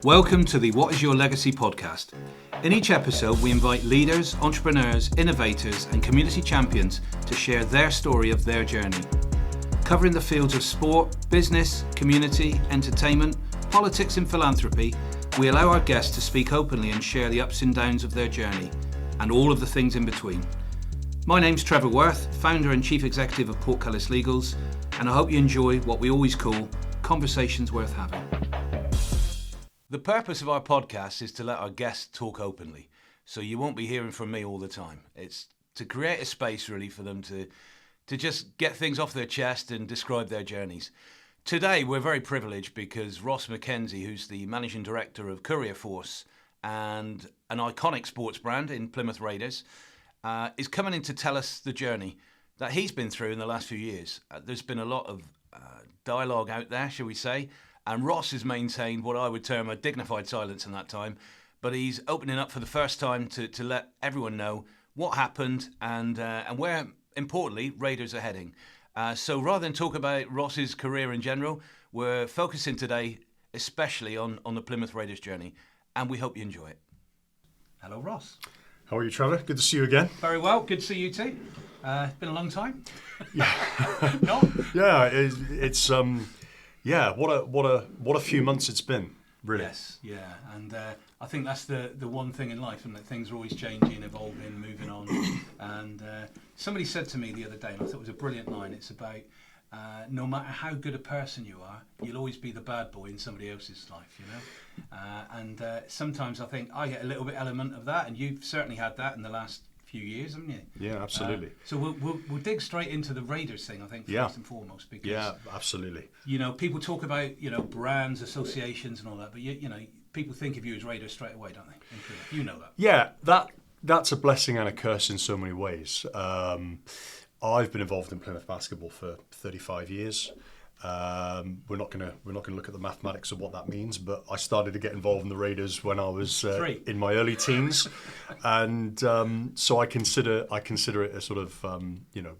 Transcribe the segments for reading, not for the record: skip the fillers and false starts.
Welcome to the What is Your Legacy podcast. In each episode, we invite leaders, entrepreneurs, innovators, and community champions to share their story of their journey. Covering the fields of sport, business, community, entertainment, politics, and philanthropy, we allow our guests to speak openly and share the ups and downs of their journey, and all of the things in between. My name's Trevor Worth, founder and chief executive of Portcullis Legals, and I hope you enjoy what we always call conversations worth having. The purpose of our podcast is to let our guests talk openly, so you won't be hearing from me all the time. It's to create a space really for them to just get things off their chest and describe their journeys. Today we're very privileged because Ross Mackenzie, who's the managing director of Courier Force and an iconic sports brand in Plymouth Raiders, is coming in to tell us the journey that he's been through in the last few years. There's been a lot of dialogue out there, shall we say, and Ross has maintained what I would term a dignified silence in that time, but he's opening up for the first time to let everyone know what happened and where, importantly, Raiders are heading. So rather than talk about Ross's career in general, we're focusing today especially on the Plymouth Raiders journey, and we hope you enjoy it. Hello, Ross. How are you, Trevor? Good to see you again. Very well. Good to see you too. It's been a long time. Yeah. No? Yeah, what a few months it's been, really. Yes, yeah, and I think that's the one thing in life, and that things are always changing, evolving, moving on. And somebody said to me the other day, and I thought it was a brilliant line. It's about no matter how good a person you are, you'll always be the bad boy in somebody else's life, you know. And sometimes I think I get a little bit element of that, and you've certainly had that in the last few years, haven't you? Yeah, absolutely. So we'll dig straight into the Raiders thing, I think, first and foremost, because absolutely. You know, people talk about brands, associations, and all that, but you know, people think of you as Raiders straight away, don't they? You know that. Yeah, that's a blessing and a curse in so many ways. I've been involved in Plymouth basketball for 35 years. We're not gonna look at the mathematics of what that means, but I started to get involved in the Raiders when I was in my early teens, and so I consider it a sort of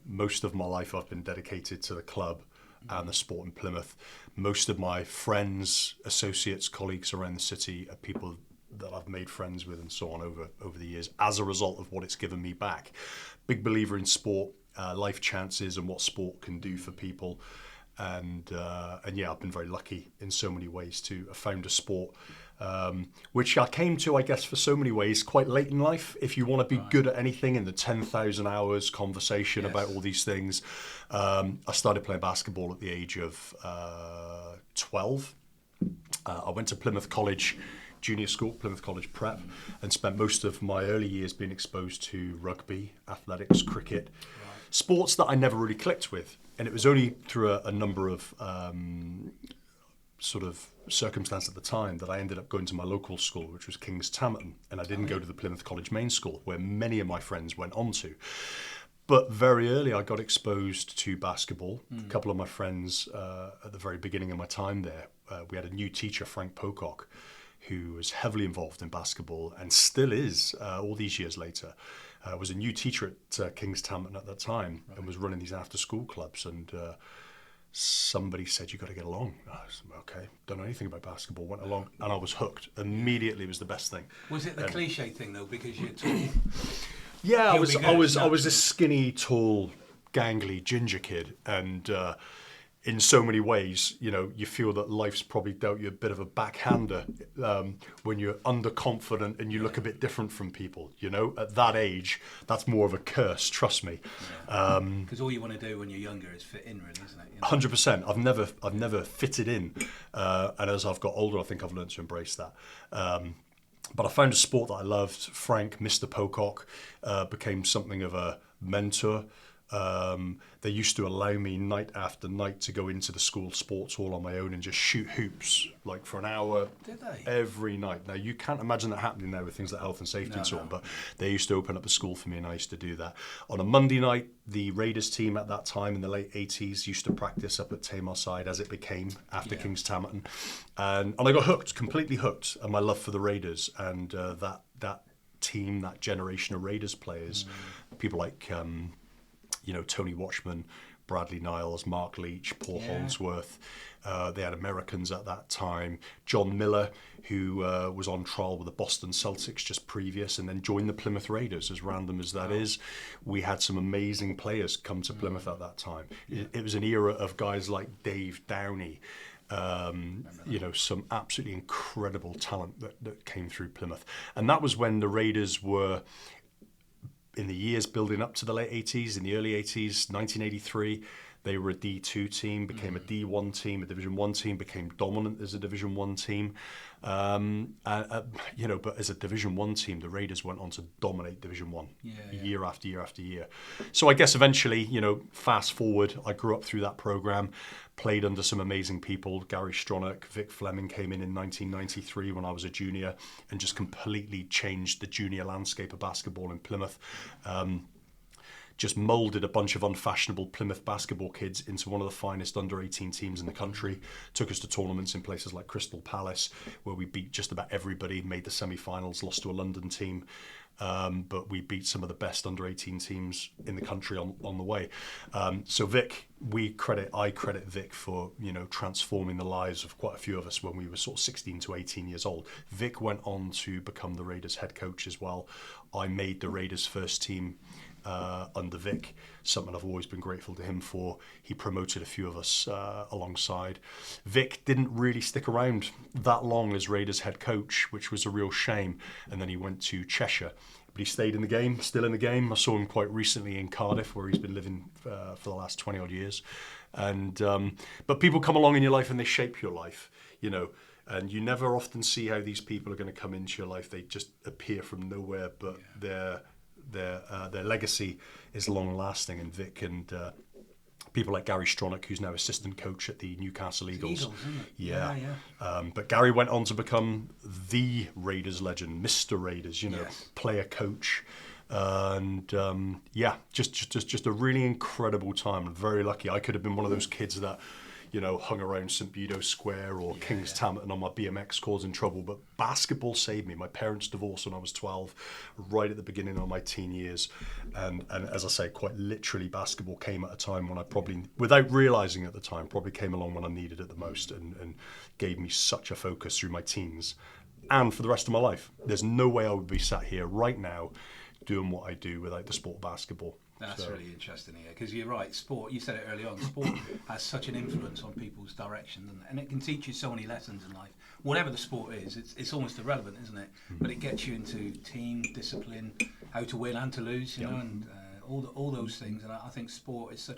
most of my life I've been dedicated to the club and the sport in Plymouth. Most of my friends, associates, colleagues around the city are people that I've made friends with and so on over the years as a result of what it's given me back. Big believer in sport, life chances, and what sport can do for people. And yeah, I've been very lucky in so many ways to have found a sport, which I came to, I guess, for so many ways, quite late in life. If you want to be good at anything in the 10,000 hours conversation about all these things, I started playing basketball at the age of 12. I went to Plymouth College Junior School, Plymouth College Prep, and spent most of my early years being exposed to rugby, athletics, cricket, sports that I never really clicked with. And it was only through a number of sort of circumstances at the time that I ended up going to my local school, which was King's Tamerton, and I didn't go to the Plymouth College main school, where many of my friends went on to. But very early, I got exposed to basketball. A couple of my friends at the very beginning of my time there, we had a new teacher, Frank Pocock, who was heavily involved in basketball and still is all these years later. Was a new teacher at King's Tamerton at that time, and was running these after-school clubs. And somebody said, "You got to get along." I was okay. Don't know anything about basketball. Went along, and I was hooked immediately. It was the best thing. Was it the cliche thing though, because you're tall? Yeah, I was a skinny, tall, gangly ginger kid, and in so many ways, you know, you feel that life's probably dealt you a bit of a backhander when you're underconfident and you look a bit different from people. You know, at that age, that's more of a curse. Trust me. Because all you want to do when you're younger is fit in, really, isn't it? You know? 100%. I've never fitted in, and as I've got older, I think I've learned to embrace that. But I found a sport that I loved. Frank, Mr. Pocock, became something of a mentor. They used to allow me night after night to go into the school sports hall on my own and just shoot hoops like for an hour. Did they? Every night. Now you can't imagine that happening now with things like health and safety and so on, but they used to open up a school for me and I used to do that. On a Monday night, the Raiders team at that time in the late 80s used to practice up at Tamarside, as it became after King's Tamerton, and I got hooked, completely hooked, and my love for the Raiders and that team, that generation of Raiders players, people like Tony Watchman, Bradley Niles, Mark Leach, Paul Holdsworth. They had Americans at that time. John Miller, who was on trial with the Boston Celtics just previous and then joined the Plymouth Raiders, as random as that is. We had some amazing players come to Plymouth at that time. It was an era of guys like Dave Downey, some absolutely incredible talent that came through Plymouth. And that was when the Raiders were, in the years building up to the late 80s, in the early 80s, 1983, they were a D2 team, became a D1 team, a Division 1 team, became dominant as a Division 1 team. But as a Division 1 team, the Raiders went on to dominate Division 1 year after year after year. So I guess eventually, fast forward, I grew up through that program, played under some amazing people. Gary Stronach, Vic Fleming came in 1993 when I was a junior and just completely changed the junior landscape of basketball in Plymouth. Just moulded a bunch of unfashionable Plymouth basketball kids into one of the finest under-18 teams in the country. Took us to tournaments in places like Crystal Palace, where we beat just about everybody, made the semi-finals, lost to a London team. But we beat some of the best under-18 teams in the country on the way. So Vic, I credit Vic for, transforming the lives of quite a few of us when we were sort of 16 to 18 years old. Vic went on to become the Raiders head coach as well. I made the Raiders first team under Vic, something I've always been grateful to him for. He promoted a few of us alongside. Vic didn't really stick around that long as Raiders head coach, which was a real shame. And then he went to Cheshire. But he stayed in the game, still in the game. I saw him quite recently in Cardiff, where he's been living for the last 20 odd years. And but people come along in your life and they shape your life, and you never often see how these people are going to come into your life. They just appear from nowhere, but their legacy is long lasting. And Vic and people like Gary Stronach, who's now assistant coach at the Newcastle Eagles. Isn't it? Yeah. But Gary went on to become the Raiders legend, Mr. Raiders, player coach. And just a really incredible time. I'm very lucky. I could have been one of those kids that hung around St. Bedeau Square or King's Tamerton on my BMX causing trouble. But basketball saved me. My parents divorced when I was 12, right at the beginning of my teen years. And as I say, quite literally, basketball came at a time when I probably, without realising at the time, probably came along when I needed it the most and gave me such a focus through my teens and for the rest of my life. There's no way I would be sat here right now doing what I do without the sport of basketball. That's really interesting here, because you're right, sport, you said it early on, sport has such an influence on people's direction, and it can teach you so many lessons in life. Whatever the sport is, it's almost irrelevant, isn't it? But it gets you into team, discipline, how to win and to lose, and all those things. And I think sport is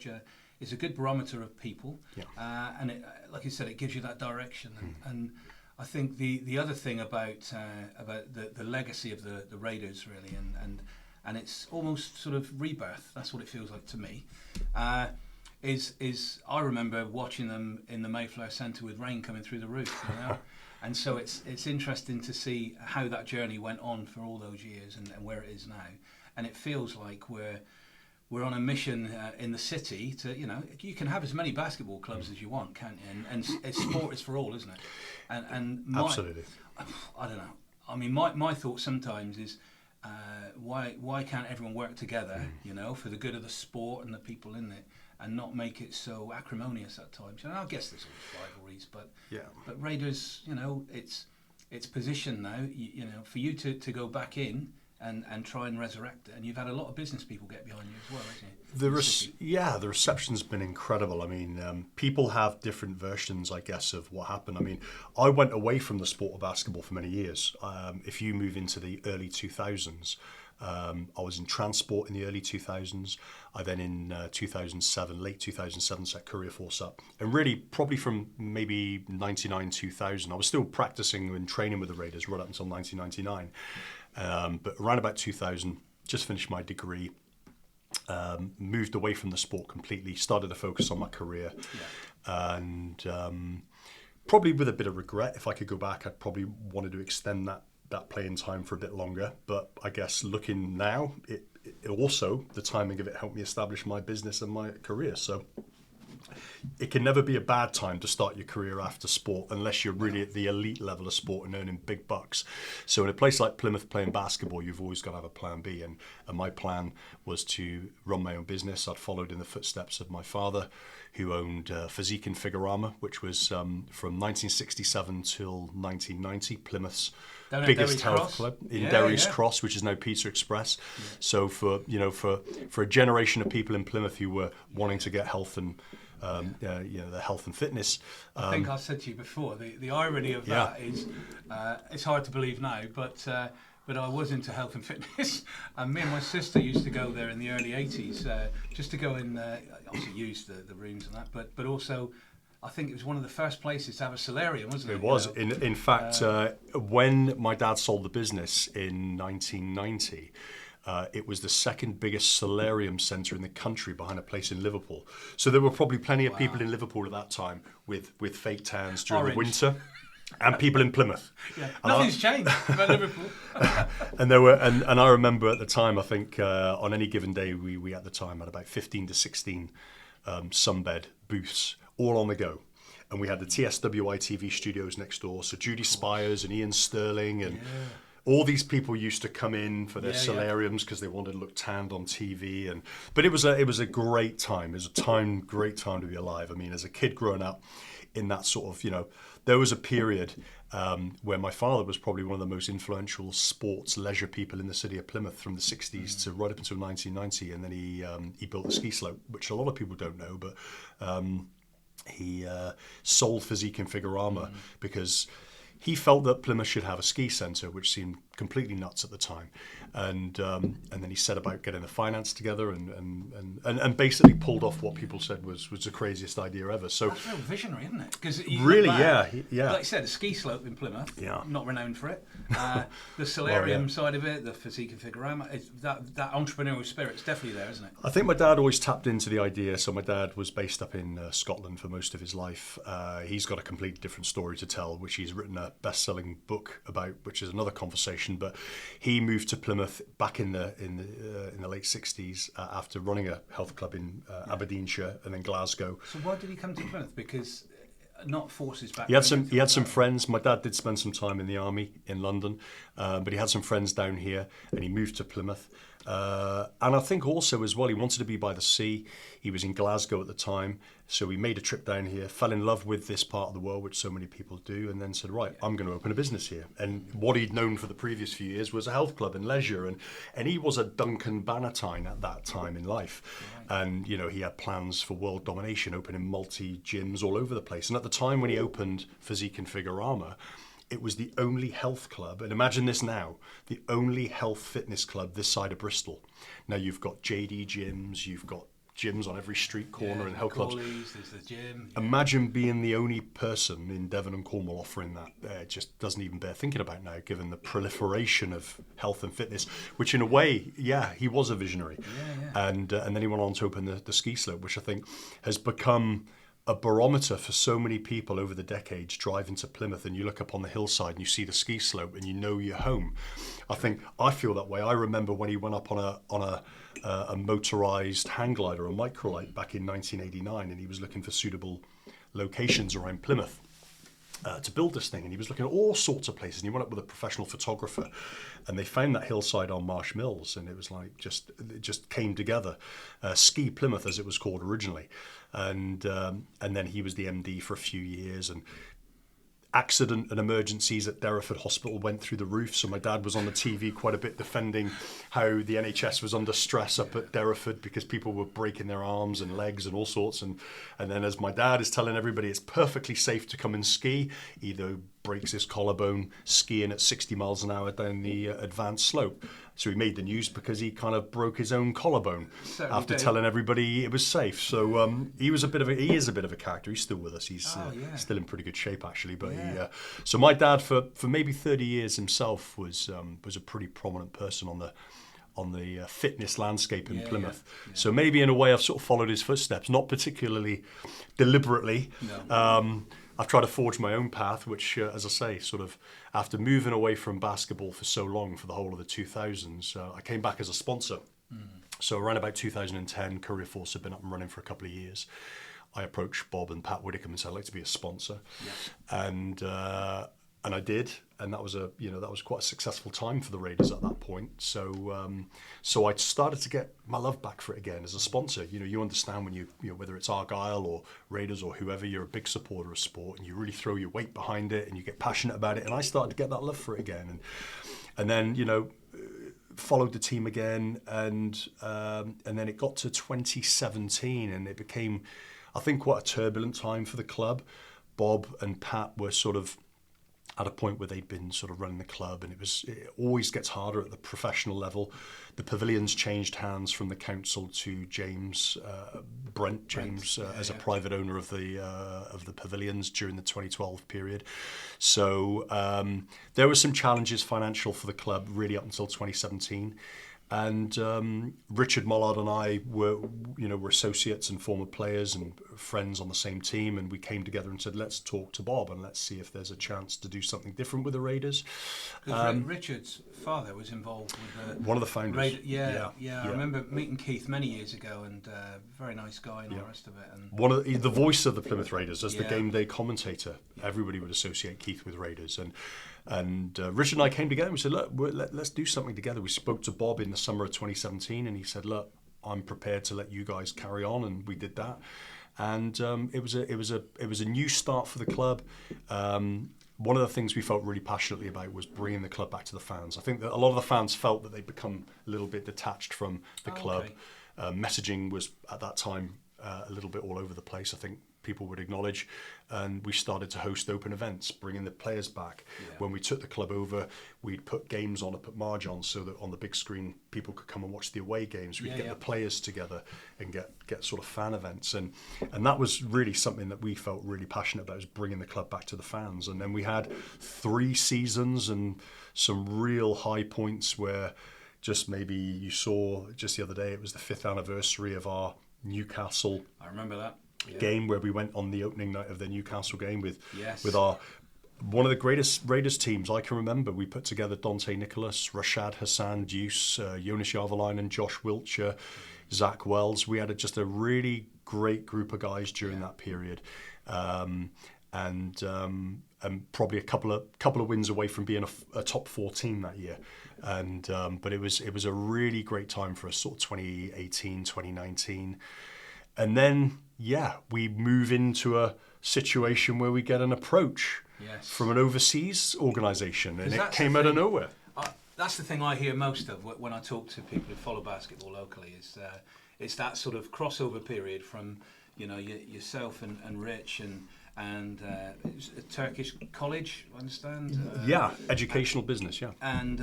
it's a good barometer of people, and it, like you said, it gives you that direction. And I think the other thing about the legacy of the Raiders, really, and it's almost sort of rebirth. That's what it feels like to me. Is I remember watching them in the Mayflower Centre with rain coming through the roof, and so it's interesting to see how that journey went on for all those years and where it is now. And it feels like we're on a mission in the city to, you can have as many basketball clubs as you want, can't you? And sport is for all, isn't it? And Absolutely. I don't know. I mean, my thought sometimes is, why can't everyone work together, for the good of the sport and the people in it, and not make it so acrimonious at times? I guess there's always rivalries, but Raiders, it's positioned now, for you to go back in and try and resurrect it. And you've had a lot of business people get behind you as well, haven't you? The reception's been incredible. I mean, people have different versions, I guess, of what happened. I mean, I went away from the sport of basketball for many years. If you move into the early 2000s, I was in transport in the early 2000s. I then in 2007, late 2007, set Courier Force up. And really, probably from maybe 99, 2000, I was still practicing and training with the Raiders right up until 1999. But around about 2000, just finished my degree, moved away from the sport completely, started to focus on my career, and probably with a bit of regret. If I could go back, I'd probably wanted to extend that playing time for a bit longer. But I guess looking now, it also, the timing of it helped me establish my business and my career. So it can never be a bad time to start your career after sport unless you're really at the elite level of sport and earning big bucks. So in a place like Plymouth playing basketball, you've always got to have a plan B. And my plan was to run my own business. I'd followed in the footsteps of my father, who owned Physique and Figurama, which was from 1967 till 1990, Plymouth's biggest health club in Derry's Cross, which is now Pizza Express. Yeah. So for a generation of people in Plymouth who were wanting to get health and the health and fitness. I think I said to you before, the irony of that is it's hard to believe now, but I was into health and fitness, and me and my sister used to go there in the early 80s just to go in, obviously use the rooms and that, but also I think it was one of the first places to have a solarium, wasn't it? It was. In fact, when my dad sold the business in 1990, it was the second biggest solarium centre in the country behind a place in Liverpool. So there were probably plenty of people in Liverpool at that time with fake tans during the winter. And people in Plymouth. Yeah. Nothing's changed about Liverpool. And there were, and I remember at the time, I think on any given day, we at the time had about 15 to 16 sunbed booths, all on the go. And we had the TSWI TV studios next door. So Judy Spires and Ian Sterling and all these people used to come in for their solariums because they wanted to look tanned on TV. But it was a great time. It was a great time to be alive. I mean, as a kid growing up in that sort of, there was a period where my father was probably one of the most influential sports leisure people in the city of Plymouth from the 60s to right up until 1990. And then he built the ski slope, which a lot of people don't know, but he sold Physique and Figurama because he felt that Plymouth should have a ski centre, which seemed completely nuts at the time. And then he set about getting the finance together and basically pulled off what people said was the craziest idea ever. So that's real visionary, isn't it? Because really, yeah. Like you said, a ski slope in Plymouth, not renowned for it. The solarium side of it, the Physique and Figurama, that entrepreneurial spirit's definitely there, isn't it? I think my dad always tapped into the idea. So my dad was based up in Scotland for most of his life. He's got a completely different story to tell, which he's written a best-selling book about, which is another conversation. But he moved to Plymouth back in the late 60s after running a health club in Aberdeenshire and then Glasgow. So why did he come to Plymouth? Because not forces back. He had some friends. My dad did spend some time in the army in London, but he had some friends down here, and he moved to Plymouth. And I think also as well, he wanted to be by the sea. He was in Glasgow at the time, so he made a trip down here, fell in love with this part of the world, which so many people do, and then said, right, I'm going to open a business here. And what he'd known for the previous few years was a health club and leisure, and he was a Duncan Bannatyne at that time in life. Right. And, he had plans for world domination, opening multi-gyms all over the place. And at the time when he opened Physique and Figurama, it was the only health club, and imagine this now, the only health fitness club this side of Bristol. Now you've got JD gyms, you've got gyms on every street corner and health clubs. There's the gym. Imagine being the only person in Devon and Cornwall offering that. It just doesn't even bear thinking about now, given the proliferation of health and fitness, which in a way, he was a visionary. And then he went on to open the ski slope, which I think has become a barometer for so many people over the decades driving to Plymouth, and you look up on the hillside and you see the ski slope and you're home. I feel that way. I remember when he went up on a motorised hang glider, a microlight, back in 1989, and he was looking for suitable locations around Plymouth to build this thing, and he was looking at all sorts of places, and he went up with a professional photographer, and they found that hillside on Marsh Mills, and it was like it just came together. Ski Plymouth, as it was called originally, and then he was the MD for a few years, and accident and emergencies at Derriford Hospital went through the roof. So my dad was on the TV quite a bit defending how the NHS was under stress up at Derriford because people were breaking their arms and legs and all sorts. And then as my dad is telling everybody it's perfectly safe to come and ski, either breaks his collarbone skiing at 60 miles an hour down the advanced slope. So he made the news because he kind of broke his own collarbone after telling everybody it was safe. So he is a bit of a character. He's still with us. He's still in pretty good shape, actually. But so my dad, for maybe 30 years himself, was a pretty prominent person on the fitness landscape in Plymouth. Yeah. So maybe in a way I've sort of followed his footsteps, not particularly deliberately. No. I've tried to forge my own path, which, as I say, sort of after moving away from basketball for so long, for the whole of the 2000s, I came back as a sponsor. So around about 2010, Courier Force had been up and running for a couple of years. I approached Bob and Pat Whitcomb and said, I'd like to be a sponsor. Yeah. And I did, and that was quite a successful time for the Raiders at that point. So I started to get my love back for it again as a sponsor. You understand when you whether it's Argyle or Raiders or whoever, you're a big supporter of sport, and you really throw your weight behind it, and you get passionate about it. And I started to get that love for it again, and then followed the team again, and then it got to 2017, and it became, I think, quite a turbulent time for the club. Bob and Pat were sort of at a point where they'd been sort of running the club, and it always gets harder at the professional level. The pavilions changed hands from the council to Brent James, as a private owner of the pavilions during the 2012 period. So there were some challenges financial for the club really up until 2017. And Richard Mollard and I were associates and former players and friends on the same team, and we came together and said, let's talk to Bob and let's see if there's a chance to do something different with the Raiders. Richard's father was involved with one of the founders. Yeah. I remember meeting Keith many years ago, and very nice guy and all the rest of it. And one of the voice of the Plymouth Raiders as the game day commentator. Everybody would associate Keith with Raiders, and Richard and I came together and we said, look, let's do something together. We spoke to Bob in the summer of 2017, and he said, look, I'm prepared to let you guys carry on, and we did that. And it was a new start for the club. One of the things we felt really passionately about was bringing the club back to the fans. I think that a lot of the fans felt that they'd become a little bit detached from the club. Okay. Messaging was at that time a little bit all over the place, I think people would acknowledge, and we started to host open events, bringing the players back. When we took the club over, we'd put games on up at Marge on, so that on the big screen people could come and watch the away games. We'd get the players together and get sort of fan events, and that was really something that we felt really passionate about, was bringing the club back to the fans. And then we had 3 seasons and some real high points where just maybe you saw just the other day, it was the 5th anniversary of our Newcastle. I remember that. Game where we went on the opening night of the Newcastle game with our one of the greatest Raiders teams I can remember. We put together Dante Nicholas, Rashad Hassan Deuce, Jonas Jarvalainen, Josh Wiltshire, Zach Wells. We had just a really great group of guys during that period, and probably a couple of wins away from being a top 4 team that year. And but it was a really great time for us, sort of 2018, 2019. And then, we move into a situation where we get an approach from an overseas organisation, and it came out of nowhere. That's the thing I hear most of when I talk to people who follow basketball locally, is it's that sort of crossover period from yourself and Rich and a Turkish college, I understand. Educational business, and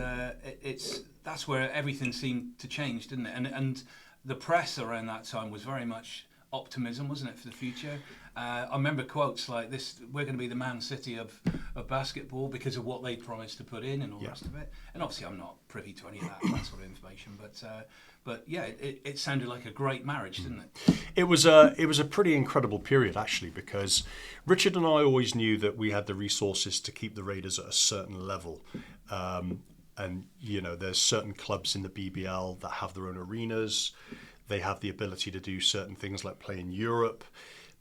that's where everything seemed to change, didn't it? And the press around that time was very much optimism, wasn't it, for the future? I remember quotes like this: "We're going to be the Man City of basketball because of what they promised to put in and all the rest of it." And obviously, I'm not privy to any of that sort of information, but it sounded like a great marriage, didn't it? It was a pretty incredible period, actually, because Richard and I always knew that we had the resources to keep the Raiders at a certain level. And there's certain clubs in the BBL that have their own arenas. They have the ability to do certain things like play in Europe.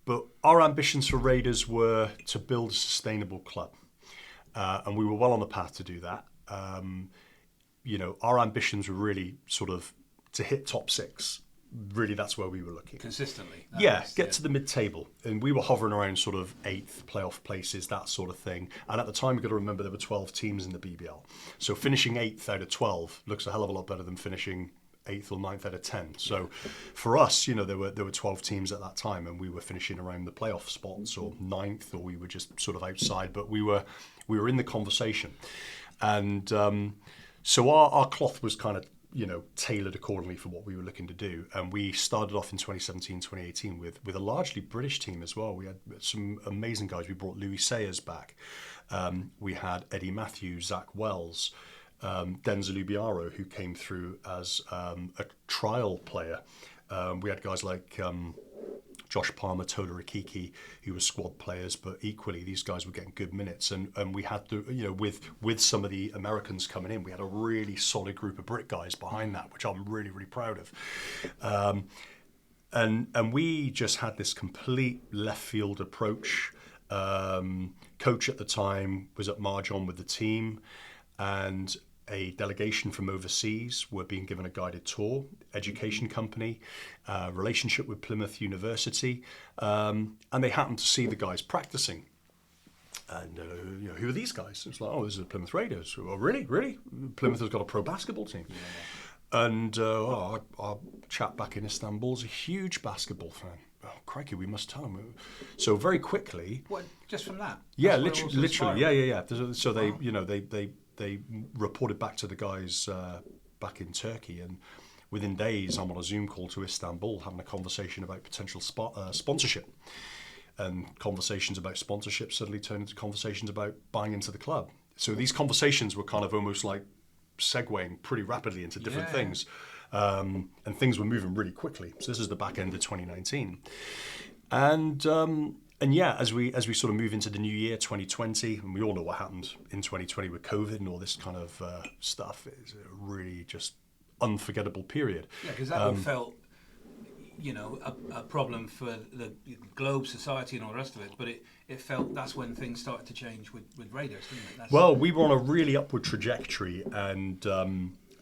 But our ambitions for Raiders were to build a sustainable club. And we were well on the path to do that. Our ambitions were really sort of to hit top 6. Really, that's where we were looking. Consistently. Get to the mid-table. And we were hovering around sort of 8th playoff places, that sort of thing. And at the time, you've got to remember there were 12 teams in the BBL. So finishing 8th out of 12 looks a hell of a lot better than finishing 8th or 9th out of 10. So for us, there were 12 teams at that time, and we were finishing around the playoff spots, or 9th, or we were just sort of outside, but we were in the conversation. And so our cloth was kind of tailored accordingly for what we were looking to do. And we started off in 2017, 2018 with a largely British team as well. We had some amazing guys. We brought Louis Sayers back. We had Eddie Matthews, Zach Wells, Denzel Ubiaro, who came through as a trial player. We had guys like Josh Palmer, Tola Rikiki, who were squad players, but equally these guys were getting good minutes. And we had to, with some of the Americans coming in, we had a really solid group of Brit guys behind that, which I'm really, really proud of. And we just had this complete left field approach. Coach at the time was at Marjon with the team, and a delegation from overseas were being given a guided tour, education company, relationship with Plymouth University, and they happened to see the guys practicing. And who are these guys? It's like, this is the Plymouth Raiders. Oh, really? Plymouth has got a pro basketball team. Yeah. And our chap back in Istanbul is a huge basketball fan. Oh, crikey, we must tell him. So very quickly. What? Just from that? Yeah, literally. Yeah. So they, Wow. they reported back to the guys back in Turkey, and within days, I'm on a Zoom call to Istanbul having a conversation about potential sponsorship. And conversations about sponsorship suddenly turned into conversations about buying into the club. So these conversations were kind of almost like segueing pretty rapidly into different things. And things were moving really quickly. So this is the back end of 2019. And yeah, as we sort of move into the new year, 2020, and we all know what happened in 2020 with COVID and all this kind of stuff, it's a really just unforgettable period. Yeah, because that all felt, a problem for the globe, society and all the rest of it, but it felt that's when things started to change with Raiders, didn't it? Well, we were on a really upward trajectory, and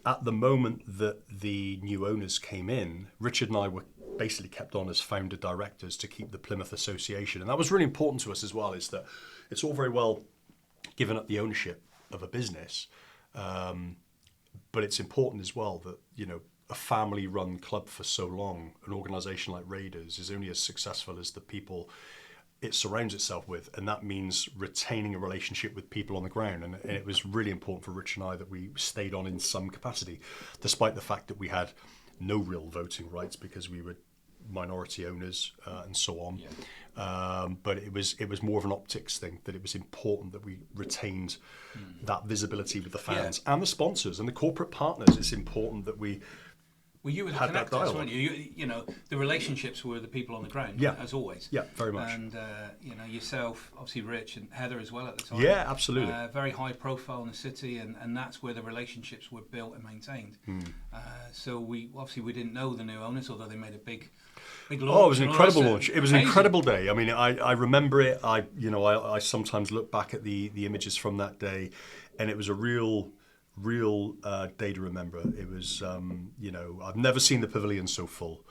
at the moment that the new owners came in, Richard and I were basically kept on as founder directors to keep the Plymouth Association, and that was really important to us as well, is that it's all very well giving up the ownership of a business, but it's important as well that, a family-run club for so long, an organisation like Raiders is only as successful as the people it surrounds itself with, and that means retaining a relationship with people on the ground. And it was really important for Rich and I that we stayed on in some capacity, despite the fact that we had no real voting rights because we were minority owners and so on. Yeah. But it was more of an optics thing, that it was important that we retained that visibility with the fans and the sponsors and the corporate partners. It's important that we. Well, you were the connectors, weren't you? You know, the relationships were the people on the ground, as always. Yeah, very much. And, yourself, obviously Rich and Heather as well at the time. Yeah, absolutely. Very high profile in the city, and that's where the relationships were built and maintained. So we didn't know the new owners, although they made a big launch. Oh, it was an incredible launch. It was an incredible day. I mean, I remember it. I sometimes look back at the images from that day, and it was a real day to remember. It was, I've never seen the pavilion so full,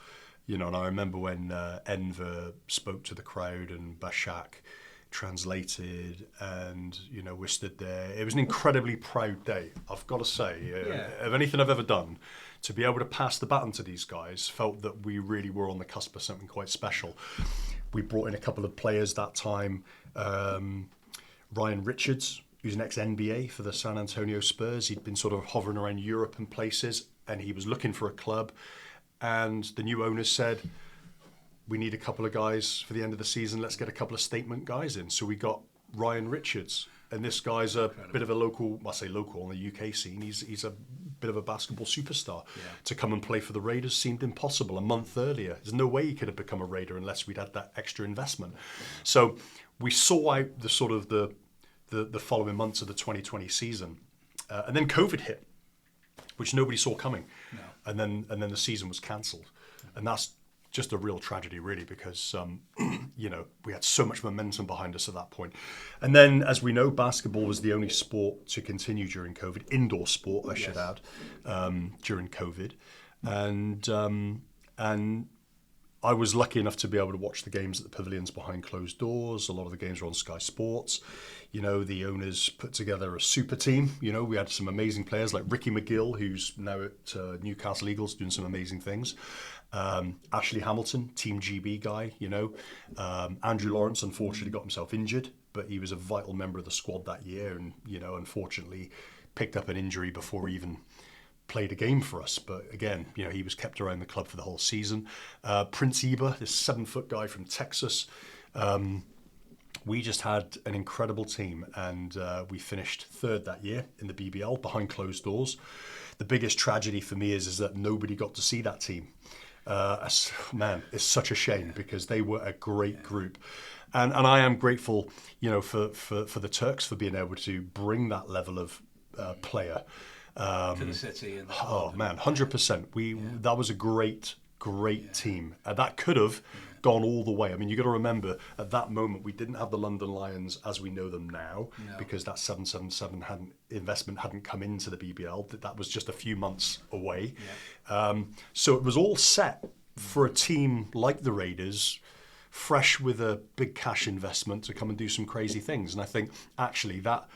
and I remember when Enver spoke to the crowd and Bashak translated, and, we stood there. It was an incredibly proud day, I've got to say. Of anything I've ever done, to be able to pass the baton to these guys, felt that we really were on the cusp of something quite special. We brought in a couple of players that time, Ryan Richards, who's an ex-NBA for the San Antonio Spurs. He'd been sort of hovering around Europe and places, and he was looking for a club. And the new owners said, we need a couple of guys for the end of the season. Let's get a couple of statement guys in. So we got Ryan Richards. And this guy's a bit of a local, I say local, on the UK scene. He's a bit of a basketball superstar. To come and play for the Raiders seemed impossible a month earlier. There's no way he could have become a Raider unless we'd had that extra investment. So we saw out the sort of the following months of the 2020 season, and then COVID hit, which nobody saw coming, and then the season was cancelled, and that's just a real tragedy, really, because we had so much momentum behind us at that point. And then, as we know, basketball was the only sport to continue during COVID, indoor sport, I should add, during COVID, and I was lucky enough to be able to watch the games at the pavilions behind closed doors. A lot of the games were on Sky Sports. The owners put together a super team. We had some amazing players like Ricky McGill, who's now at Newcastle Eagles doing some amazing things. Ashley Hamilton, Team GB guy, Andrew Lawrence unfortunately got himself injured, but he was a vital member of the squad that year and, unfortunately picked up an injury before he even played a game for us, but again, he was kept around the club for the whole season. Prince Eber, this 7-foot guy from Texas. We just had an incredible team, and we finished third that year in the BBL behind closed doors. The biggest tragedy for me is that nobody got to see that team. Man, it's such a shame because they were a great group. And I am grateful, for the Turks for being able to bring that level of player to the city. And man, 100%. That was a great great team. That could have gone all the way. I mean, you got to remember, at that moment, we didn't have the London Lions as we know them now, because that 777 investment hadn't come into the BBL. That was just a few months away. So it was all set for a team like the Raiders, fresh with a big cash investment, to come and do some crazy things. And I think actually that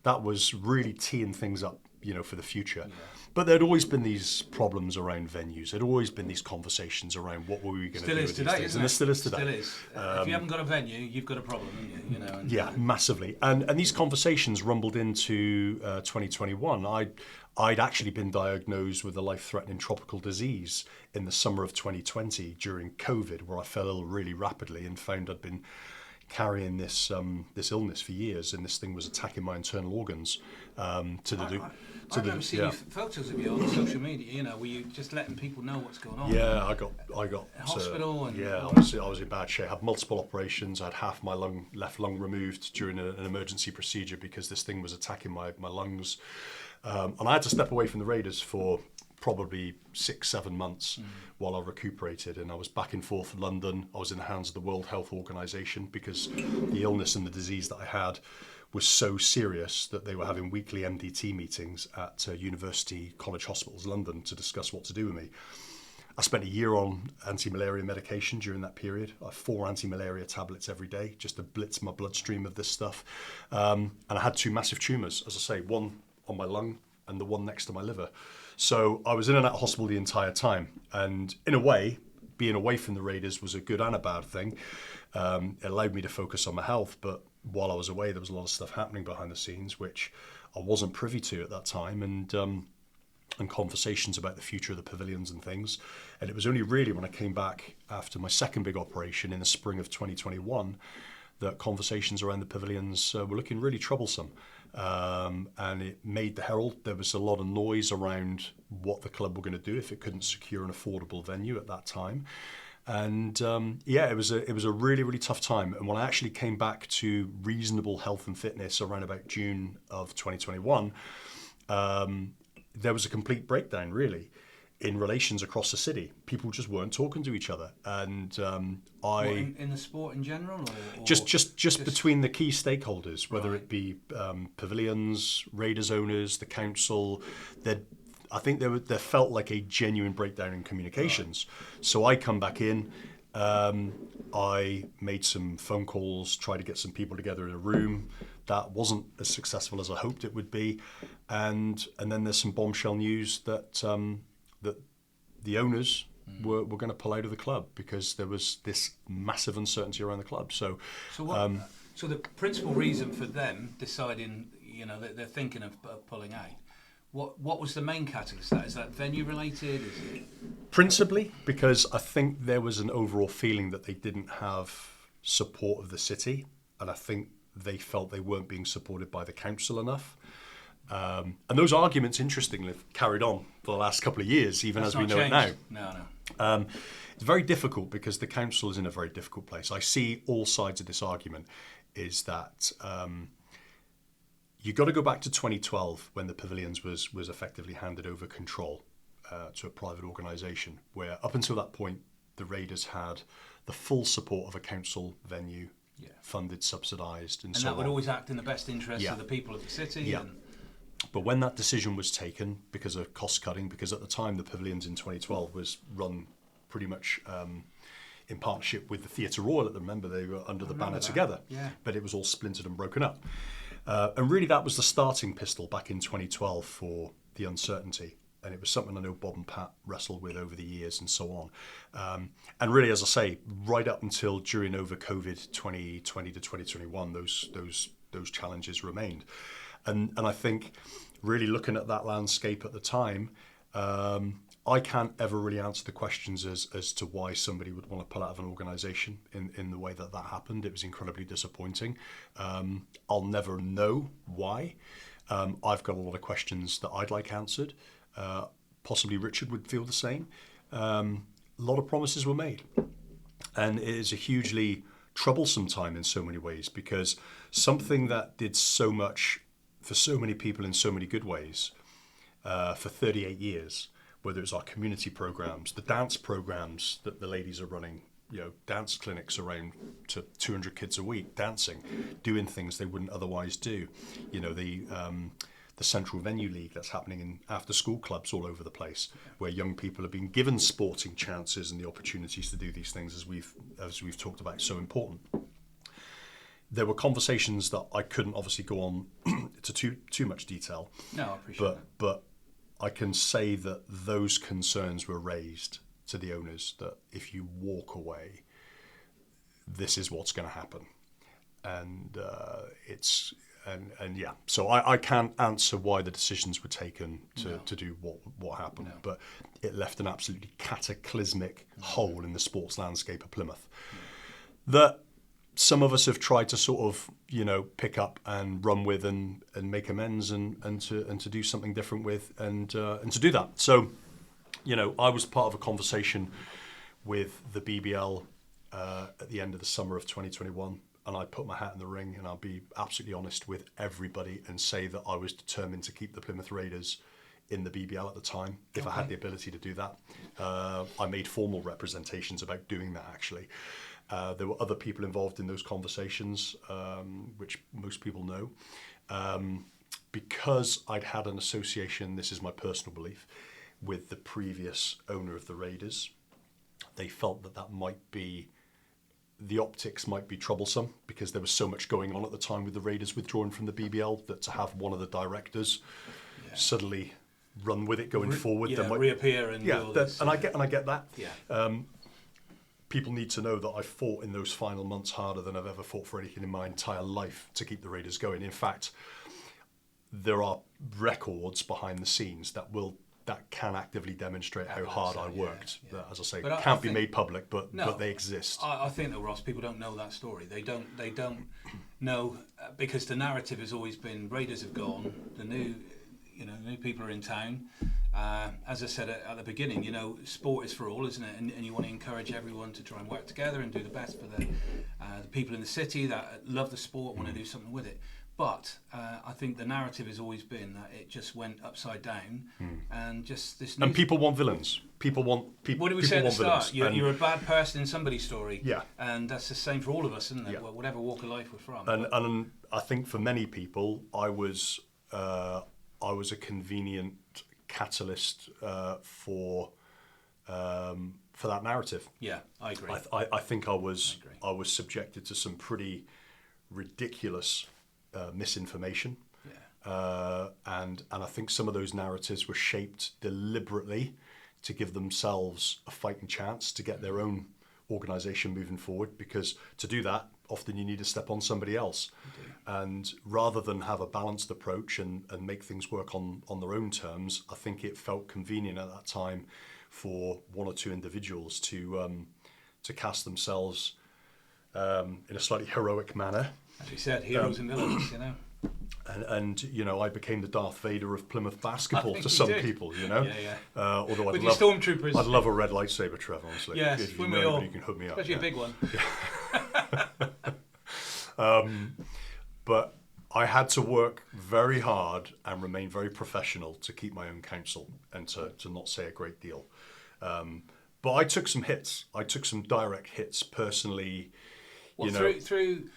was really teeing things up, for the future. But there'd always been these problems around venues. There'd always been these conversations around what were we going to do with these things. And it still is today. Still is. If you haven't got a venue, you've got a problem, haven't you? Massively. And these conversations rumbled into 2021. I'd actually been diagnosed with a life-threatening tropical disease in the summer of 2020 during COVID, where I fell ill really rapidly and found I'd been carrying this illness for years, and this thing was attacking my internal organs. I remember seeing photos of you on social media. Were you just letting people know what's going on? Yeah, I got hospital. I was in bad shape. I had multiple operations. I had half my left lung removed during an emergency procedure because this thing was attacking my lungs, and I had to step away from the Raiders for probably 6-7 months while I recuperated, and I was back and forth in London. I was in the hands of the World Health Organization because the illness and the disease that I had was so serious that they were having weekly MDT meetings at University College Hospitals London to discuss what to do with me. I spent a year on anti-malaria medication during that period. I had 4 anti-malaria tablets every day just to blitz my bloodstream of this stuff. And I had 2 massive tumours, as I say, one on my lung and the one next to my liver. So I was in and out of hospital the entire time. And in a way, being away from the Raiders was a good and a bad thing. It allowed me to focus on my health. But while I was away, there was a lot of stuff happening behind the scenes, which I wasn't privy to at that time. And conversations about the future of the pavilions and things. And it was only really when I came back after my second big operation in the spring of 2021 that conversations around the pavilions were looking really troublesome. And it made the Herald. There was a lot of noise around what the club were going to do if it couldn't secure an affordable venue at that time. And it was a really, really tough time. And when I actually came back to reasonable health and fitness around about June of 2021, there was a complete breakdown, really, in relations across the city. People just weren't talking to each other, and in the sport in general, or just between the key stakeholders, whether it be pavilions, Raiders owners, the council. I think there felt like a genuine breakdown in communications. Right. So I come back in. I made some phone calls, tried to get some people together in a room. That wasn't as successful as I hoped it would be, and then there's some bombshell news that that the owners were going to pull out of the club because there was this massive uncertainty around the club. So the principal reason for them deciding, that they're thinking of pulling out, what was the main catalyst? Is that venue related? Is it principally because I think there was an overall feeling that they didn't have support of the city, and I think they felt they weren't being supported by the council enough. And those arguments, interestingly, have carried on for the last couple of years, even as we know it now. No. It's very difficult because the council is in a very difficult place. I see all sides of this argument is that you've got to go back to 2012 when the pavilions was effectively handed over control to a private organisation, where up until that point, the Raiders had the full support of a council venue, funded, subsidised, and so on. And that would always act in the best interest of the people of the city. Yeah. But when that decision was taken, because of cost cutting, because at the time the pavilions in 2012 was run pretty much in partnership with the Theatre Royal. Remember, they were under the banner together, but it was all splintered and broken up. And really that was the starting pistol back in 2012 for the uncertainty. And it was something I know Bob and Pat wrestled with over the years and so on. And really, as I say, right up until during over COVID 2020 to 2021, those challenges remained. And I think really looking at that landscape at the time, I can't ever really answer the questions as to why somebody would want to pull out of an organisation in the way that happened. It was incredibly disappointing. I'll never know why. I've got a lot of questions that I'd like answered. Possibly Richard would feel the same. A lot of promises were made. And it is a hugely troublesome time in so many ways, because something that did so much for so many people in so many good ways for 38 years whether it's our community programs, the dance programs that the ladies are running, dance clinics around to 200 kids a week, dancing, doing things they wouldn't otherwise do. The Central Venue League that's happening in after-school clubs all over the place, where young people are being given sporting chances and the opportunities to do these things, as we've talked about, so important. There were conversations that I couldn't obviously go on to too much detail. No, I appreciate that. But I can say that those concerns were raised to the owners, that if you walk away, this is what's going to happen. And so I can't answer why the decisions were taken to do what happened, but it left an absolutely cataclysmic hole in the sports landscape of Plymouth that some of us have tried to sort of pick up and run with and make amends and to do something different with and to do that. So I was part of a conversation with the BBL at the end of the summer of 2021. And I put my hat in the ring, and I'll be absolutely honest with everybody and say that I was determined to keep the Plymouth Raiders in the BBL at the time, if I had the ability to do that. I made formal representations about doing that, actually. There were other people involved in those conversations, which most people know. Because I'd had an association, this is my personal belief, with the previous owner of the Raiders, they felt that might be... the optics might be troublesome because there was so much going on at the time with the Raiders withdrawing from the BBL, that to have one of the directors suddenly run with it going forward, reappear and do all this. And I get that. Yeah. People need to know that I fought in those final months harder than I've ever fought for anything in my entire life to keep the Raiders going. In fact, there are records behind the scenes that can actively demonstrate how hard I worked. That, as I say, can't be made public, but they exist. I think that, Ross, people don't know that story. They don't know because the narrative has always been Raiders have gone, the new people are in town. As I said at the beginning, sport is for all, isn't it? And you want to encourage everyone to try and work together and do the best for the people in the city that love the sport, want to do something with it. But I think the narrative has always been that it just went upside down, and just this. And people want villains. People want people. What did we say at the start? You're a bad person in somebody's story. Yeah. And that's the same for all of us, isn't it? Yeah. Whatever walk of life we're from. And I think for many people, I was a convenient catalyst for that narrative. Yeah, I agree. I think I was subjected to some pretty ridiculous misinformation, and I think some of those narratives were shaped deliberately to give themselves a fighting chance to get their own organisation moving forward, because to do that often you need to step on somebody else, and rather than have a balanced approach and make things work on their own terms, I think it felt convenient at that time for one or two individuals to cast themselves in a slightly heroic manner. As we said, heroes and villains, And I became the Darth Vader of Plymouth basketball to some people, Yeah. Although With your stormtroopers. I'd love a red lightsaber, Trevor, honestly. Yes, if when we all. You can hook me up. Especially a big one. But I had to work very hard and remain very professional to keep my own counsel and to not say a great deal. But I took some hits. I took some direct hits personally. Through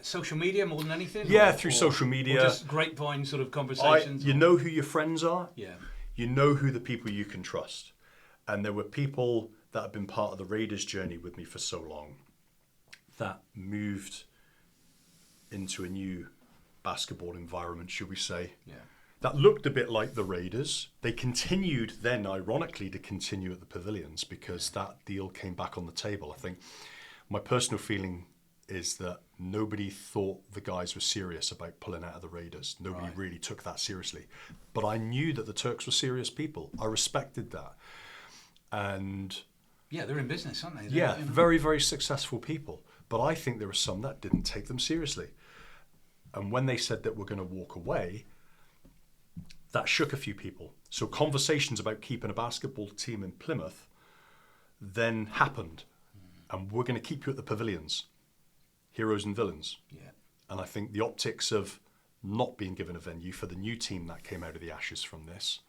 social media more than anything? Yeah, through social media. Or just grapevine sort of conversations? You know who your friends are. Yeah. You know who the people you can trust. And there were people that have been part of the Raiders journey with me for so long that moved into a new basketball environment, should we say. Yeah. That looked a bit like the Raiders. They continued then, ironically, to continue at the Pavilions because that deal came back on the table. I think my personal feeling is that nobody thought the guys were serious about pulling out of the Raiders. Nobody really took that seriously. But I knew that the Turks were serious people. I respected that. And yeah, they're in business, aren't they? Very, very successful people. But I think there were some that didn't take them seriously. And when they said that we're going to walk away, that shook a few people. So conversations about keeping a basketball team in Plymouth then happened. And we're going to keep you at the Pavilions. Heroes and villains. Yeah. And I think the optics of not being given a venue for the new team that came out of the ashes from this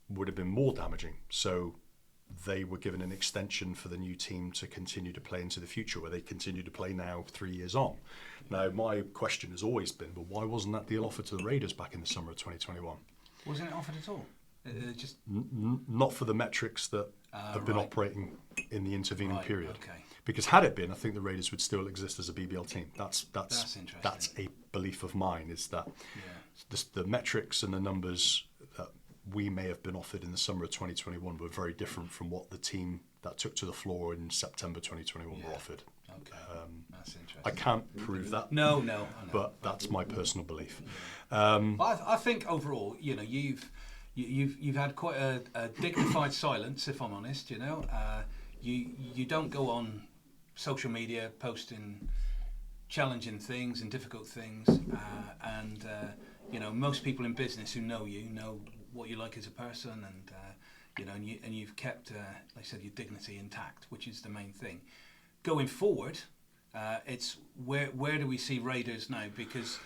would have been more damaging. So they were given an extension for the new team to continue to play into the future, where they continue to play now 3 years on. Now, my question has always been, well, why wasn't that deal offered to the Raiders back in the summer of 2021? Wasn't it offered at all? Just Not for the metrics that have been operating in the intervening period. Okay. Because had it been, I think the Raiders would still exist as a BBL team. That's interesting. That's a belief of mine, is that the metrics and the numbers that we may have been offered in the summer of 2021 were very different from what the team that took to the floor in September 2021 were offered. Okay. That's interesting. I can't prove that. No. But that's my personal belief. I think overall, you've had quite a dignified silence, if I'm honest. You don't go on social media posting challenging things and difficult things, and most people in business who know you know what you're like as a person, and you've kept, like I said, your dignity intact, which is the main thing. Going forward, it's where do we see Raiders now? Because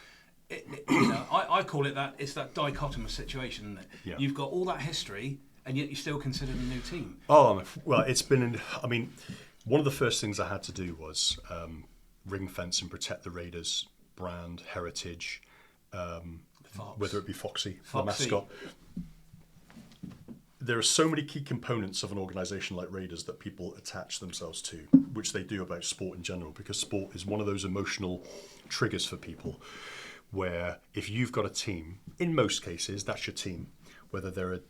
I call it that. It's that dichotomous situation, isn't it? Yeah. You've got all that history, and yet you're still considered a new team. Oh well, it's been. One of the first things I had to do was ring fence and protect the Raiders brand heritage, whether it be Foxy, the mascot. There are so many key components of an organisation like Raiders that people attach themselves to, which they do about sport in general, because sport is one of those emotional triggers for people, where if you've got a team, in most cases, that's your team, whether they're a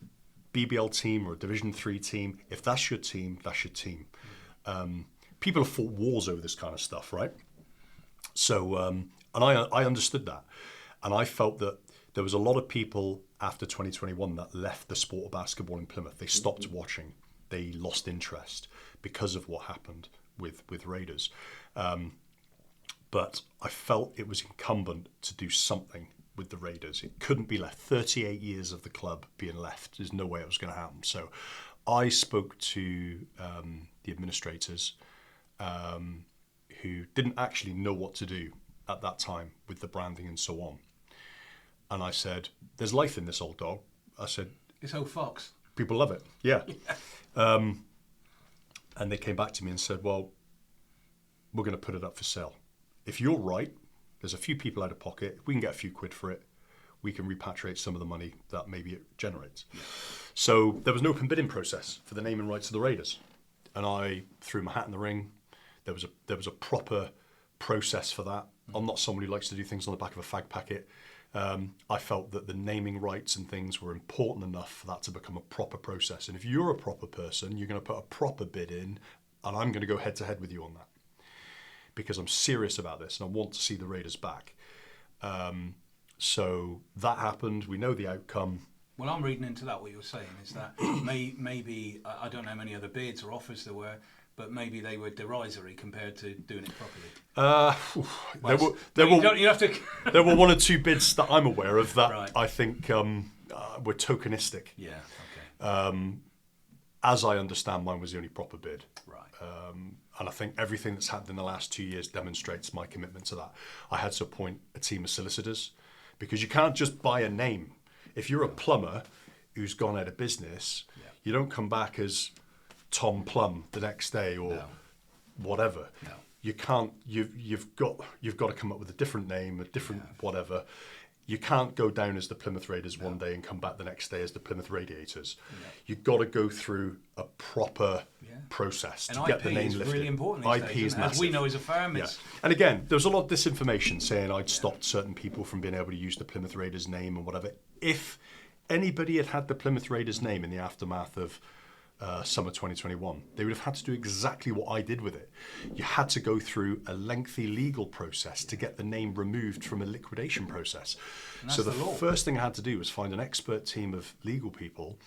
BBL team or a Division 3 team, if that's your team, that's your team. People have fought wars over this kind of stuff, right? So, and I understood that. And I felt that there was a lot of people after 2021 that left the sport of basketball in Plymouth. They stopped watching. They lost interest because of what happened with Raiders. But I felt it was incumbent to do something with the Raiders. It couldn't be left. 38 years of the club being left. There's no way it was going to happen. So I spoke to the administrators who didn't actually know what to do at that time with the branding and so on. And I said, there's life in this old dog. I said, it's old Fox. People love it. Yeah. And they came back to me and said, well, we're going to put it up for sale. If you're right, there's a few people out of pocket. We can get a few quid for it. We can repatriate some of the money that maybe it generates. Yeah. So there was an open bidding process for the naming rights of the Raiders. And I threw my hat in the ring. There was a proper process for that. I'm not someone who likes to do things on the back of a fag packet. I felt that the naming rights and things were important enough for that to become a proper process. And if you're a proper person, you're going to put a proper bid in, and I'm going to go head to head with you on that. Because I'm serious about this and I want to see the Raiders back. So that happened. We know the outcome. Well, I'm reading into that what you're saying is that maybe, I don't know how many other bids or offers there were, but maybe they were derisory compared to doing it properly. There were one or two bids that I'm aware of that right. I think were tokenistic. Yeah, okay. As I understand, mine was the only proper bid. Right. And I think everything that's happened in the last 2 years demonstrates my commitment to that. I had to appoint a team of solicitors because you can't just buy a name. If you're a plumber who's gone out of business, you don't come back as Tom Plum the next day or whatever. No. You can't. You've got to come up with a different name, a different whatever. You can't go down as the Plymouth Raiders one day and come back the next day as the Plymouth Radiators. No. You've got to go through a proper process to get the name lifted. IP is really important these days, is massive. as we know as a firm. Yeah. And again, there was a lot of disinformation saying I'd stopped certain people from being able to use the Plymouth Raiders name and whatever. If anybody had the Plymouth Raiders name in the aftermath of summer 2021, they would have had to do exactly what I did with it. You had to go through a lengthy legal process to get the name removed from a liquidation process. So the first thing I had to do was find an expert team of legal people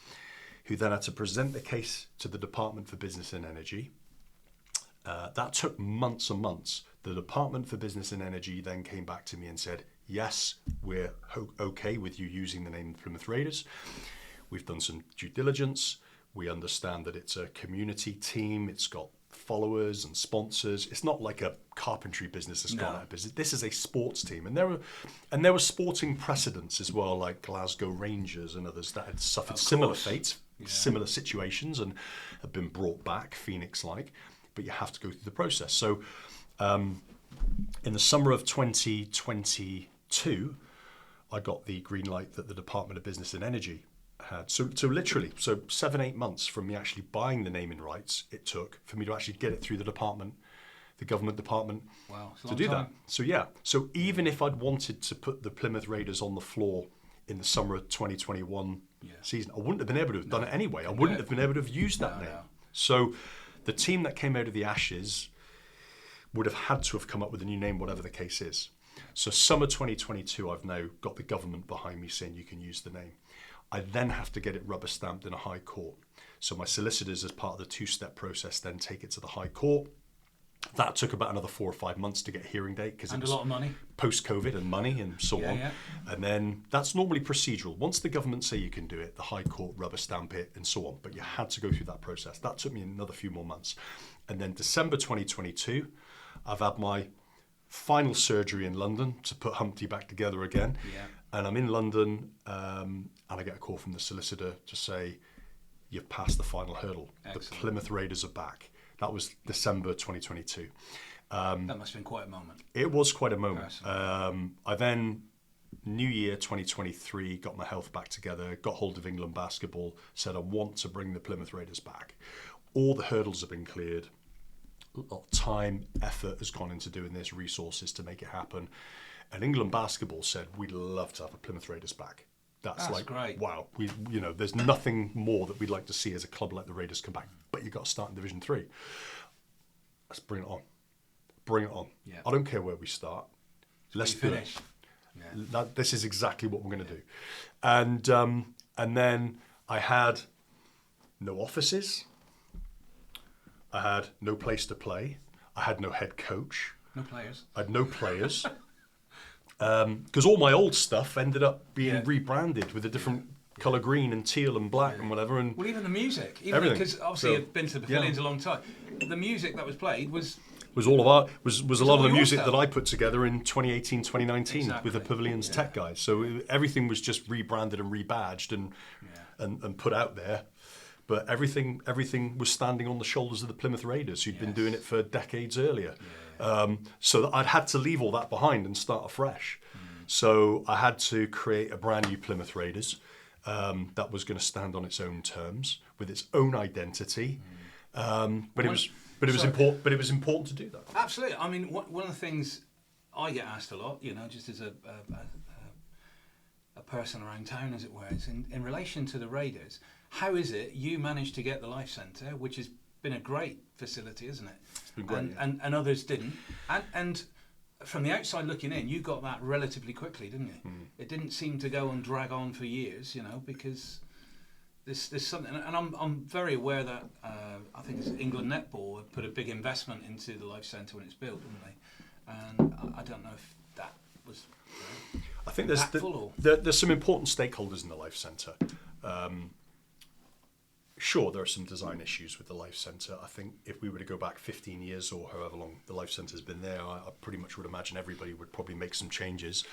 who then had to present the case to the Department for Business and Energy. That took months and months. The Department for Business and Energy then came back to me and said, yes, we're okay with you using the name Plymouth Raiders. We've done some due diligence. We understand that it's a community team. It's got followers and sponsors. It's not like a carpentry business that's gone out of business. This is a sports team, and there were sporting precedents as well, like Glasgow Rangers and others that had suffered similar fates, similar situations, and have been brought back, Phoenix-like. But you have to go through the process. So, in the summer of 2022, I got the green light that the Department of Business and Energy had. So literally, 7-8 months from me actually buying the naming rights, it took for me to actually get it through the government department, to do that. So even if I'd wanted to put the Plymouth Raiders on the floor in the summer of 2021 season, I wouldn't have been able to have done it anyway. I wouldn't have been able to have used that name. So the team that came out of the Ashes would have had to have come up with a new name, whatever the case is. So summer 2022, I've now got the government behind me saying you can use the name. I then have to get it rubber stamped in a high court. So my solicitors, as part of the 2-step process, then take it to the high court. That took about another 4 or 5 months to get a hearing date, because it was a lot of money, post-COVID, and money and so on. Yeah. And then that's normally procedural. Once the government say you can do it, the high court rubber stamp it and so on. But you had to go through that process. That took me another few more months. And then December 2022, I've had my final surgery in London to put Humpty back together again. And I'm in London, and I get a call from the solicitor to say, you've passed the final hurdle. Excellent. The Plymouth Raiders are back. That was December 2022. That must have been quite a moment. It was quite a moment. I then, New Year 2023, got my health back together, got hold of England basketball, said I want to bring the Plymouth Raiders back. All the hurdles have been cleared. A lot of time, effort has gone into doing this, resources to make it happen. And England basketball said, we'd love to have the Plymouth Raiders back. That's like, great. Wow. There's nothing more that we'd like to see as a club like the Raiders come back. But you've got to start in Division 3. Let's bring it on. Bring it on. Yeah. I don't care where we start. Let's finish. This is exactly what we're going to do. And then I had no offices. I had no place to play. I had no head coach. No players. I had no players. Because all my old stuff ended up being rebranded with a different colour, green and teal and black and whatever. And well, even the music, because obviously you've been to the pavilions a long time. The music that was played was a lot of the music that I put together in 2018, 2019 with the Pavilions tech guys. So everything was just rebranded and rebadged and put out there. But everything was standing on the shoulders of the Plymouth Raiders, who'd been doing it for decades earlier. So that I'd had to leave all that behind and start afresh. So I had to create a brand new Plymouth Raiders that was going to stand on its own terms, with its own identity. But it was important to do that. Absolutely. I mean, one of the things I get asked a lot, just as a person around town, as it were, is in relation to the Raiders. How is it you managed to get the Life Centre, which has been a great facility, isn't it? It's been great. And others didn't. And from the outside looking in, you got that relatively quickly, didn't you? It didn't seem to go and drag on for years, because there's something. And I'm very aware that I think it's England Netball have put a big investment into the Life Centre when it's built, didn't they? And I don't know if that was. I think there's some important stakeholders in the Life Centre. Sure, there are some design issues with the Life Centre. I think if we were to go back 15 years or however long the Life Centre's been there, I pretty much would imagine everybody would probably make some changes.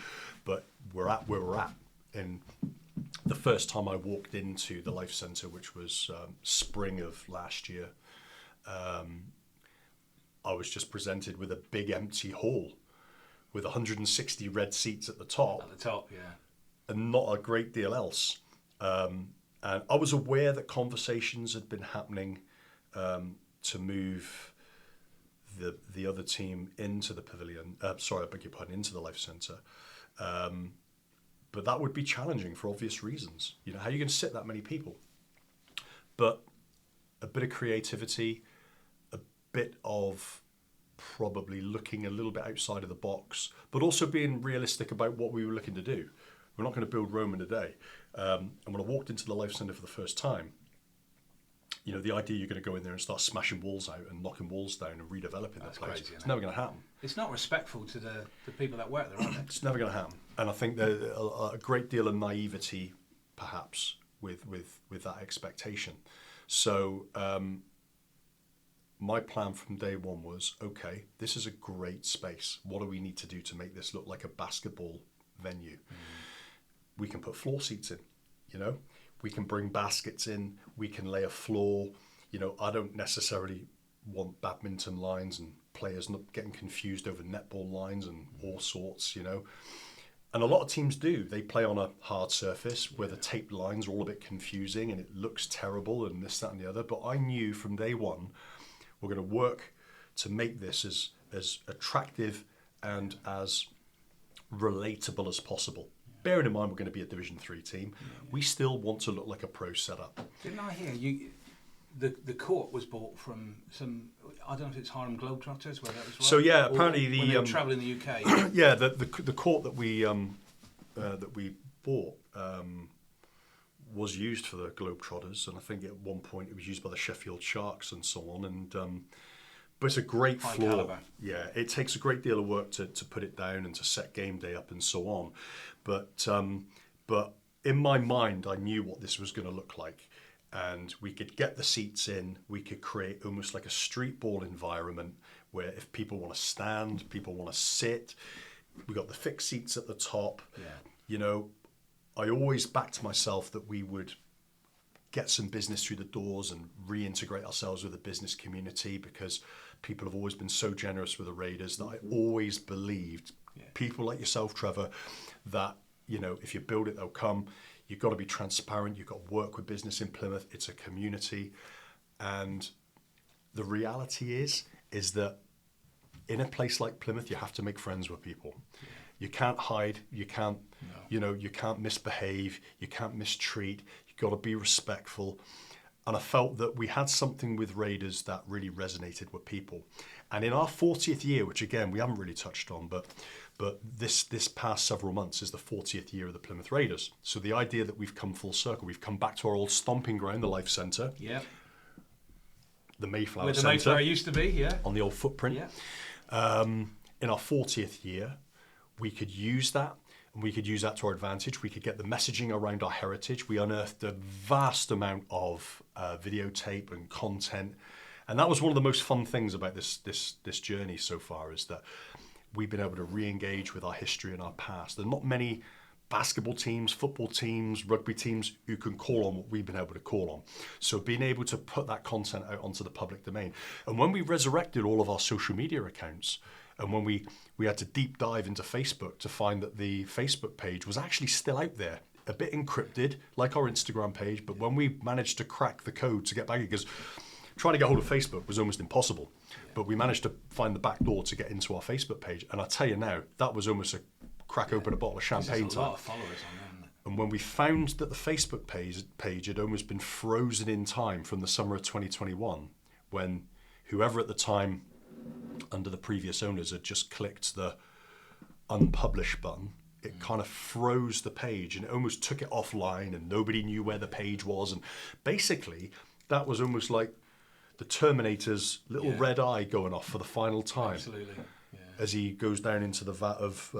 But we're at where we're at. And the first time I walked into the Life Centre, which was spring of last year, I was just presented with a big empty hall with 160 red seats at the top. At the top, yeah. And not a great deal else. And I was aware that conversations had been happening to move the other team into the pavilion. Into the Life Centre. But that would be challenging for obvious reasons. How are you going to sit that many people? But a bit of creativity, a bit of probably looking a little bit outside of the box, but also being realistic about what we were looking to do. We're not going to build Rome in a day. And when I walked into the Life Centre for the first time, the idea you're going to go in there and start smashing walls out and knocking walls down and redeveloping that place, crazy, it's never going to happen. It's not respectful to the people that work there, are they? It's never going to happen. And I think there's a great deal of naivety, perhaps, with that expectation. So my plan from day one was, okay, this is a great space. What do we need to do to make this look like a basketball venue? We can put floor seats in, you know, we can bring baskets in, we can lay a floor. You know, I don't necessarily want badminton lines and players not getting confused over netball lines and all sorts, you know. And a lot of teams do. They play on a hard surface where the taped lines are all a bit confusing and it looks terrible and this, that and the other. But I knew from day one, we're going to work to make this as attractive and as relatable as possible. Bearing in mind we're going to be a Division 3 team, we still want to look like a pro setup. Didn't I hear the court was bought from some, I don't know if it's Harlem Globetrotters, where that was right? So yeah, apparently when they were travelling in the UK. Yeah, the court that we bought was used for the Globetrotters, and I think at one point it was used by the Sheffield Sharks and so on. And but it's a great High floor. caliber. Yeah, it takes a great deal of work to put it down and to set game day up and so on. But in my mind, I knew what this was going to look like. And we could get the seats in, we could create almost like a street ball environment where if people want to stand, people want to sit, we got the fixed seats at the top. Yeah. You know, I always backed myself that we would get some business through the doors and reintegrate ourselves with the business community, because people have always been so generous with the Raiders that I always believed, people like yourself, Trevor, that, you know, if you build it, they'll come. You've got to be transparent. You've got to work with business in Plymouth. It's a community. And the reality is that in a place like Plymouth, you have to make friends with people. Yeah. You can't hide. You can't, you know, you can't misbehave. You can't mistreat. You've got to be respectful. And I felt that we had something with Raiders that really resonated with people. And in our 40th year, which again, we haven't really touched on, but this past several months is the 40th year of the Plymouth Raiders. So the idea that we've come full circle, we've come back to our old stomping ground, the Life Centre. Yeah. The Mayflower Where the Centre. Mayflower used to be, yeah. On the old footprint. Yeah. In our 40th year, we could use that, and we could use that to our advantage. We could get the messaging around our heritage. We unearthed a vast amount of videotape and content. And that was one of the most fun things about this journey so far, is that we've been able to re-engage with our history and our past. There are not many basketball teams, football teams, rugby teams who can call on what we've been able to call on. So being able to put that content out onto the public domain. And when we resurrected all of our social media accounts, and when we had to deep dive into Facebook to find that the Facebook page was actually still out there, a bit encrypted, like our Instagram page, but when we managed to crack the code to get back, because trying to get hold of Facebook was almost impossible, but we managed to find the back door to get into our Facebook page. And I tell you now, that was almost a crack open a bottle of champagne There's a lot of followers on there, isn't it? And when we found that the Facebook page had almost been frozen in time from the summer of 2021, when whoever at the time under the previous owners had just clicked the unpublish button, it kind of froze the page and it almost took it offline, and nobody knew where the page was. And basically that was almost like the Terminator's little red eye going off for the final time. Absolutely. Yeah. As he goes down into the vat of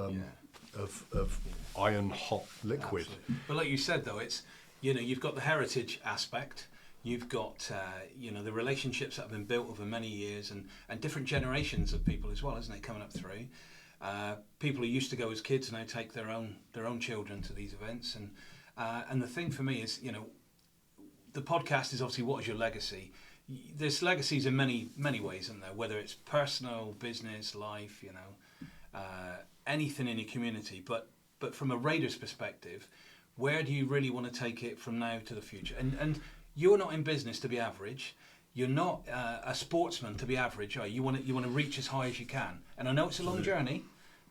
iron hot liquid. Absolutely. But like you said, though, it's, you know, you've got the heritage aspect. You've got, you know, the relationships that have been built over many years, and different generations of people as well, isn't it, coming up through. People who used to go as kids now take their own children to these events. And the thing for me is, you know, the podcast is obviously, what is your legacy? There's legacies in many ways, isn't there? Whether it's personal, business, life, you know, anything in your community. But from a Raiders perspective, where do you really want to take it from now to the future? And you're not in business to be average. You're not a sportsman to be average, are you? You want to reach as high as you can. And I know it's a long journey,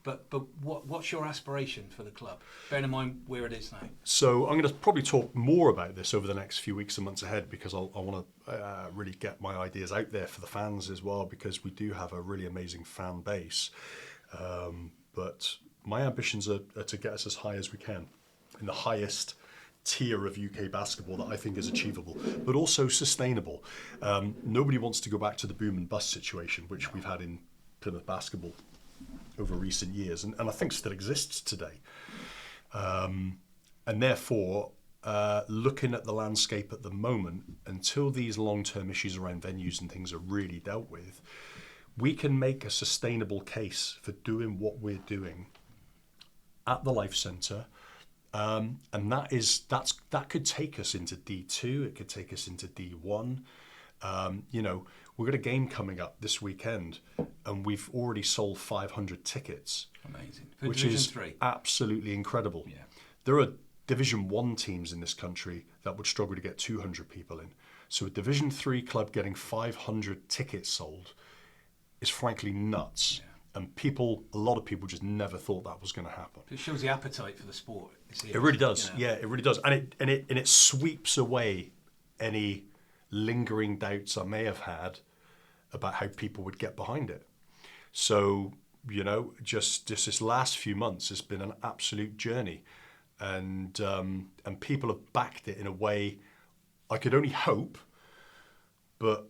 but what's your aspiration for the club, bearing in mind where it is now? So I'm going to probably talk more about this over the next few weeks and months ahead, because I want to really get my ideas out there for the fans as well, because we do have a really amazing fan base. But my ambitions are to get us as high as we can, in the highest tier of UK basketball that I think is achievable, but also sustainable. Nobody wants to go back to the boom and bust situation, which we've had in Plymouth basketball over recent years, and I think still exists today. And therefore, looking at the landscape at the moment, until these long-term issues around venues and things are really dealt with, we can make a sustainable case for doing what we're doing at the Life Centre. And that could take us into D2, it could take us into D1. We've got a game coming up this weekend, and we've already sold 500 tickets. Amazing. Which Division is 3. Absolutely incredible. Yeah. There are Division 1 teams in this country that would struggle to get 200 people in. So a Division 3 club getting 500 tickets sold is frankly nuts. Yeah. And a lot of people just never thought that was going to happen. It shows the appetite for the sport. It really does. Yeah, it really does. And it sweeps away any lingering doubts I may have had about how people would get behind it. So, just this last few months has been an absolute journey. And people have backed it in a way I could only hope, but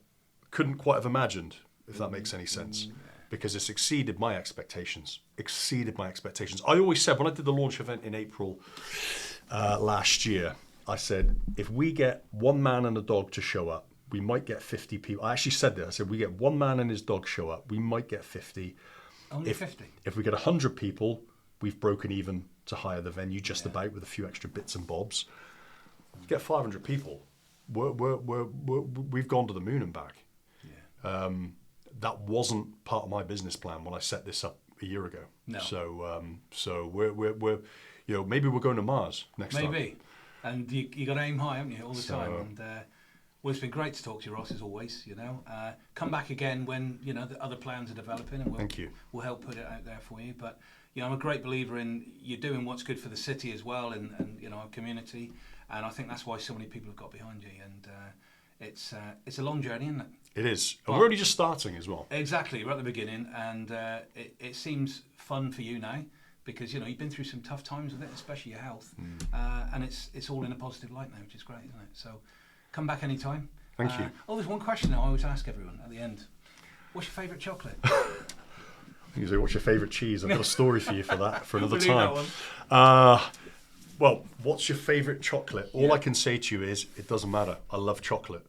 couldn't quite have imagined, if that makes any sense. Because it's exceeded my expectations. I always said, when I did the launch event in April last year, I said, if we get one man and a dog to show up, we might get 50 people. I actually said that. I said, we get one man and his dog show up, we might get 50. Only 50? If we get 100 people, we've broken even to hire the venue just about, with a few extra bits and bobs. Get 500 people, we've gone to the moon and back. Yeah. That wasn't part of my business plan when I set this up a year ago. No. So we're maybe we're going to Mars next time. Maybe. And you got to aim high, haven't you, all the time? And well, it's been great to talk to you, Ross, as always. Come back again when the other plans are developing, and Thank you. We'll help put it out there for you. But I'm a great believer in you doing what's good for the city as well, and our community. And I think that's why so many people have got behind you. And it's a long journey, isn't it? It is. And we're only just starting as well. Exactly. We're at the beginning, and it seems fun for you now, because you've been through some tough times with it, especially your health, and it's all in a positive light now, which is great, isn't it? So come back anytime. Thank you. There's one question I always ask everyone at the end. What's your favourite chocolate? You say, what's your favourite cheese? I've got a story for you for that for another time. Well, what's your favourite chocolate? All I can say to you is, it doesn't matter. I love chocolate.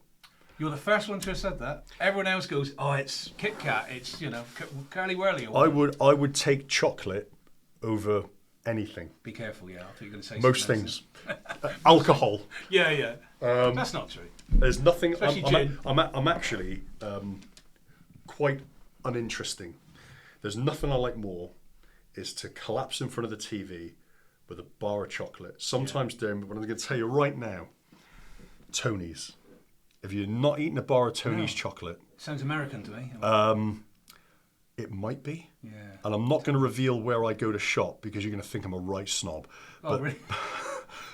You're the first one to have said that. Everyone else goes, oh, it's Kit Kat, it's Curly Whirly. I would take chocolate over anything. Be careful, yeah. I think you're going to say most things. Alcohol. Yeah. That's not true. There's nothing. Especially gin. I'm actually quite uninteresting. There's nothing I like more is to collapse in front of the TV with a bar of chocolate. Sometimes during, but I'm going to tell you right now, Tony's. If you're not eating a bar of Tony's chocolate, sounds American to me. It might be. Yeah. And I'm not going to reveal where I go to shop because you're going to think I'm a right snob. Oh, really?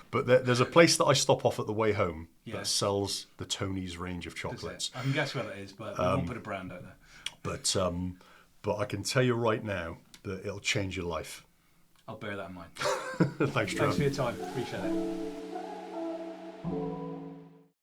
But there's a place that I stop off at the way home that sells the Tony's range of chocolates. I can guess where that is, but we won't put a brand out there. But I can tell you right now that it'll change your life. I'll bear that in mind. Thanks, Trevor. Thanks for your time. Appreciate it.